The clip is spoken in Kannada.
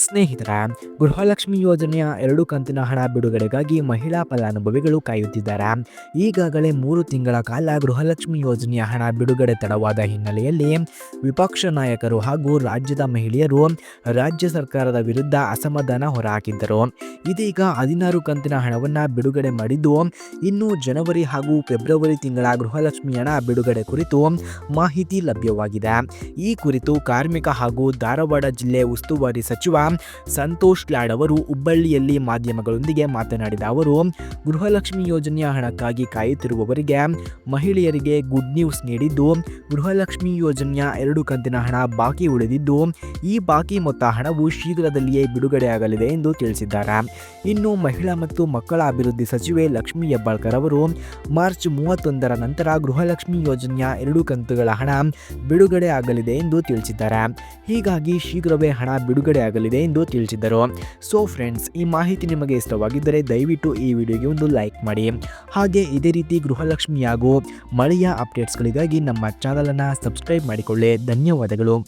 ಸ್ನೇಹಿತರ ಗೃಹಲಕ್ಷ್ಮಿ ಯೋಜನೆಯ 2 ಕಂತಿನ ಹಣ ಬಿಡುಗಡೆಗಾಗಿ ಮಹಿಳಾ ಫಲಾನುಭವಿಗಳು ಕಾಯುತ್ತಿದ್ದಾರೆ. ಈಗಾಗಲೇ 3 ತಿಂಗಳ ಕಾಲ ಗೃಹಲಕ್ಷ್ಮಿ ಯೋಜನೆಯ ಹಣ ಬಿಡುಗಡೆ ತಡವಾದ ಹಿನ್ನೆಲೆಯಲ್ಲಿ ವಿಪಕ್ಷ ನಾಯಕರು ಹಾಗೂ ರಾಜ್ಯದ ಮಹಿಳೆಯರು ರಾಜ್ಯ ಸರ್ಕಾರದ ವಿರುದ್ಧ ಅಸಮಾಧಾನ ಹೊರಹಾಕಿದ್ದರು. ಇದೀಗ 16 ಕಂತಿನ ಹಣವನ್ನು ಬಿಡುಗಡೆ ಮಾಡಿದ್ದು, ಇನ್ನು ಜನವರಿ ಹಾಗೂ ಫೆಬ್ರವರಿ ತಿಂಗಳ ಗೃಹಲಕ್ಷ್ಮಿ ಹಣ ಬಿಡುಗಡೆ ಕುರಿತು ಮಾಹಿತಿ ಲಭ್ಯವಾಗಿದೆ. ಈ ಕುರಿತು ಕಾರ್ಮಿಕ ಹಾಗೂ ಧಾರವಾಡ ಜಿಲ್ಲೆ ಉಸ್ತುವಾರಿ ಸಚಿವ ಸಂತೋಷ್ ಲಾಡ್ ಅವರು ಹುಬ್ಬಳ್ಳಿಯಲ್ಲಿ ಮಾಧ್ಯಮಗಳೊಂದಿಗೆ ಮಾತನಾಡಿದ ಅವರು, ಗೃಹಲಕ್ಷ್ಮಿ ಯೋಜನೆಯ ಹಣಕ್ಕಾಗಿ ಕಾಯುತ್ತಿರುವವರಿಗೆ ಮಹಿಳೆಯರಿಗೆ ಗುಡ್ ನ್ಯೂಸ್ ನೀಡಿದ್ದು, ಗೃಹಲಕ್ಷ್ಮಿ ಯೋಜನೆಯ 2 ಕಂತಿನ ಹಣ ಬಾಕಿ ಉಳಿದಿದ್ದು, ಈ ಬಾಕಿ ಮೊತ್ತ ಹಣವು ಶೀಘ್ರದಲ್ಲಿಯೇ ಬಿಡುಗಡೆಯಾಗಲಿದೆ ಎಂದು ತಿಳಿಸಿದ್ದಾರೆ. ಇನ್ನು ಮಹಿಳಾ ಮತ್ತು ಮಕ್ಕಳ ಅಭಿವೃದ್ಧಿ ಸಚಿವೆ ಲಕ್ಷ್ಮೀ ಹೆಬ್ಬಾಳ್ಕರ್ ಅವರು ಮಾರ್ಚ್ 31ರ ನಂತರ ಗೃಹಲಕ್ಷ್ಮಿ ಯೋಜನೆಯ 2 ಕಂತುಗಳ ಹಣ ಬಿಡುಗಡೆ ಆಗಲಿದೆ ಎಂದು ತಿಳಿಸಿದ್ದಾರೆ. ಹೀಗಾಗಿ ಶೀಘ್ರವೇ ಹಣ ಬಿಡುಗಡೆ ಆಗಲಿದೆ ಎಂದು ತಿಳಿಸಿದರು. ಸೊ ಫ್ರೆಂಡ್ಸ್, ಈ ಮಾಹಿತಿ ನಿಮಗೆ ಇಷ್ಟವಾಗಿದ್ದರೆ ದಯವಿಟ್ಟು ಈ ವಿಡಿಯೋಗೆ ಒಂದು ಲೈಕ್ ಮಾಡಿ. ಹಾಗೆ ಇದೇ ರೀತಿ ಗೃಹಲಕ್ಷ್ಮಿ ಹಾಗೂ ಮಳೆಯ ಅಪ್ಡೇಟ್ಸ್ಗಳಿಗಾಗಿ ನಮ್ಮ ಚಾನಲನ್ನು ಸಬ್ಸ್ಕ್ರೈಬ್ ಮಾಡಿಕೊಳ್ಳಿ. ಧನ್ಯವಾದಗಳು.